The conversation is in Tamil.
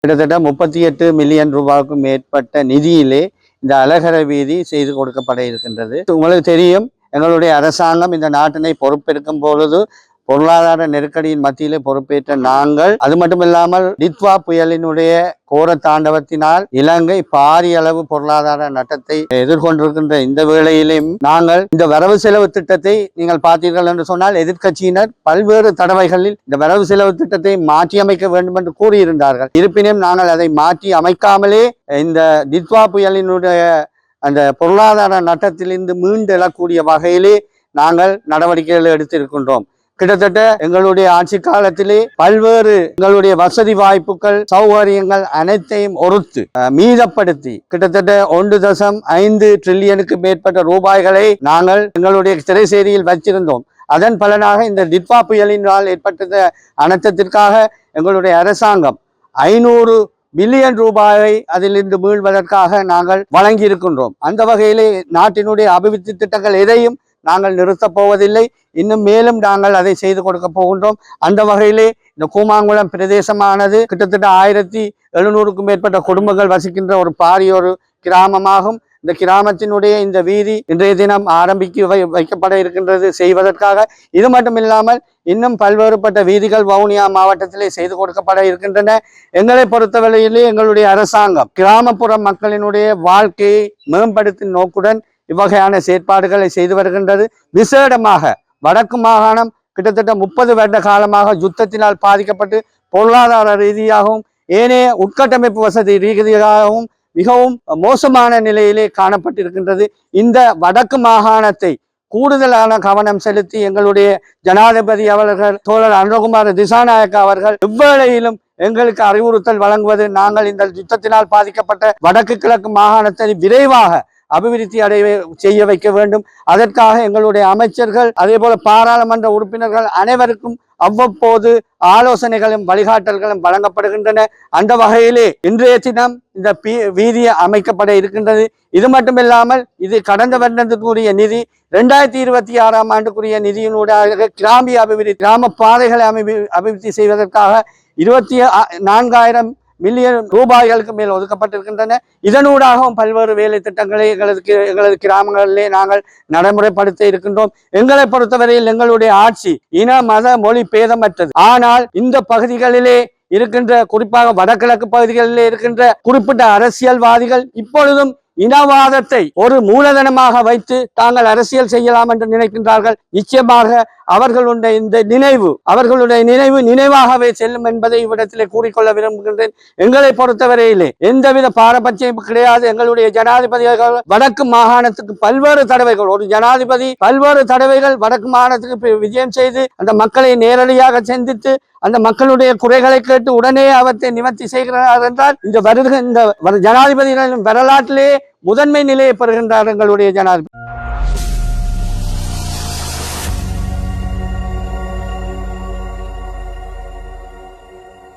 கிட்டத்தட்ட 38 மில்லியன் ரூபாய்க்கும் மேற்பட்ட நிதியிலே இந்த அழகர வீதி செய்து கொடுக்கப்பட இருக்கின்றது. உங்களுக்கு தெரியும், எங்களுடைய அரசாங்கம் இந்த நாட்டினை பொறுப்பெடுக்கும் பொழுது பொருளாதார நெருக்கடியின் மத்தியிலே பொறுப்பேற்ற நாங்கள், அது மட்டுமில்லாமல் டித்வா புயலினுடைய கோர தாண்டவத்தினால் இலங்கை பாரிய அளவு பொருளாதார நட்டத்தை எதிர்கொண்டிருக்கின்ற இந்த வேளையிலும் நாங்கள் இந்த வரவு செலவு திட்டத்தை நீங்கள் பார்த்தீர்கள் என்று சொன்னால், எதிர்கட்சியினர் பல்வேறு தடவைகளில் இந்த வரவு செலவு திட்டத்தை மாற்றி அமைக்க வேண்டும் என்று கூறியிருந்தார்கள். இருப்பினும் நாங்கள் அதை மாற்றி அமைக்காமலே இந்த டித்வா புயலினுடைய அந்த பொருளாதார நட்டத்திலிருந்து மீண்டெழக்கூடிய வகையிலே நாங்கள் நடவடிக்கைகள் எடுத்திருக்கின்றோம். கிட்டத்தட்ட எங்களுடைய ஆட்சி காலத்திலே பல்வேறு எங்களுடைய வசதி வாய்ப்புகள் சௌகரியங்கள் அனைத்தையும் ஒருத்து மீதப்படுத்தி கிட்டத்தட்ட 1.5 டிரில்லியனுக்கு மேற்பட்ட ரூபாய்களை நாங்கள் எங்களுடைய திரைசேரியில் வச்சிருந்தோம். அதன் பலனாக இந்த டித்வா புயலினால் ஏற்பட்ட அனர்த்தத்திற்காக எங்களுடைய அரசாங்கம் 500 பில்லியன் ரூபாயை அதிலிருந்து மீள்வதற்காக நாங்கள் வழங்கி இருக்கின்றோம். அந்த வகையிலே நாட்டினுடைய அபிவிருத்தி திட்டங்கள் எதையும் நாங்கள் நிறுத்தப் போவதில்லை. இன்னும் மேலும் நாங்கள் அதை செய்து கொடுக்க போகின்றோம். அந்த வகையிலே இந்த கூமாங்குளம் பிரதேசமானது கிட்டத்தட்ட 1700க்கும் மேற்பட்ட குடும்பங்கள் வசிக்கின்ற ஒரு பாரிய ஒரு கிராமமாகும். இந்த கிராமத்தினுடைய இந்த வீதி இன்றைய தினம் வைக்கப்பட இருக்கின்றது செய்வதற்காக. இது மட்டும் இல்லாமல் இன்னும் பல்வேறுபட்ட வீதிகள் வவுனியா மாவட்டத்திலே செய்து கொடுக்கப்பட இருக்கின்றன. எங்களை பொறுத்தவரையிலே எங்களுடைய அரசாங்கம் கிராமப்புற மக்களினுடைய வாழ்க்கையை மேம்படுத்தும் நோக்குடன் இவ்வகையான செயற்பாடுகளை செய்து வருகின்றது. விசேடமாக வடக்கு மாகாணம் கிட்டத்தட்ட 30 வருட காலமாக யுத்தத்தினால் பாதிக்கப்பட்டு பொருளாதார ரீதியாகவும் ஏனைய உட்கட்டமைப்பு வசதி ரீதியாகவும் மிகவும் மோசமான நிலையிலே காணப்பட்டிருக்கின்றது. இந்த வடக்கு மாகாணத்தை கூடுதலான கவனம் செலுத்தி எங்களுடைய ஜனாதிபதி அவர்கள் தோழர் அனுரகுமார திசாநாயக்க அவர்கள் எவ்வேளையிலும் எங்களுக்கு அறிவுறுத்தல் வழங்குவது, நாங்கள் இந்த யுத்தத்தினால் பாதிக்கப்பட்ட வடக்கு கிழக்கு மாகாணத்தை விரைவாக அபிவிருத்தி செய்ய வைக்க வேண்டும். அதற்காக எங்களுடைய அமைச்சர்கள் அதே போல பாராளுமன்ற உறுப்பினர்கள் அனைவருக்கும் அவ்வப்போது ஆலோசனைகளும் வழிகாட்டல்களும் வழங்கப்படுகின்றன. அந்த வகையிலே இன்றைய தினம் இந்த வீதி அமைக்கப்பட இருக்கின்றது. இது மட்டுமில்லாமல் இது கடந்த வருடத்துக்குரிய நிதி 2026ஆம் ஆண்டுக்குரிய நிதியினூடாக கிராமிய அபிவிருத்தி கிராம பாதைகளை அபிவிருத்தி செய்வதற்காக 24,000 மில்லியன் ரூபாய்களுக்கு மேல் ஒதுக்கப்பட்டிருக்கின்றன. இதனூடாகவும் பல்வேறு வேலை திட்டங்களை எங்களது கிராமங்களிலே நாங்கள் நடைமுறைப்படுத்த இருக்கின்றோம். எங்களை பொறுத்தவரையில் எங்களுடைய ஆட்சி இன மத மொழி பேதமற்றது. ஆனால் இந்த பகுதிகளிலே இருக்கின்ற, குறிப்பாக வடகிழக்கு பகுதிகளிலே இருக்கின்ற குறிப்பிட்ட அரசியல்வாதிகள் இப்பொழுதும் இனவாதத்தை ஒரு மூலதனமாக வைத்து தாங்கள் அரசியல் செய்யலாம் என்று நினைக்கின்றார்கள். நிச்சயமாக அவர்களுடைய இந்த நினைவாகவே செல்லும் என்பதை இவ்விடத்திலே கூறிக்கொள்ள விரும்புகின்றேன். எங்களை பொறுத்தவரையிலே எந்தவித பாரபட்சமும் கிடையாது. எங்களுடைய ஜனாதிபதிகள் வடக்கு மாகாணத்துக்கு பல்வேறு தடவைகள், ஒரு ஜனாதிபதி பல்வேறு தடவைகள் வடக்கு மாகாணத்துக்கு விஜயம் செய்து அந்த மக்களை நேரடியாக சந்தித்து அந்த மக்களுடைய குறைகளை கேட்டு உடனே அவற்றை நிவர்த்தி செய்கிறார் என்றால் இந்த ஜனாதிபதிகளின் வரலாற்றிலே முதன்மை நிலையை பெறுகின்றார் எங்களுடைய ஜனாதிபதி.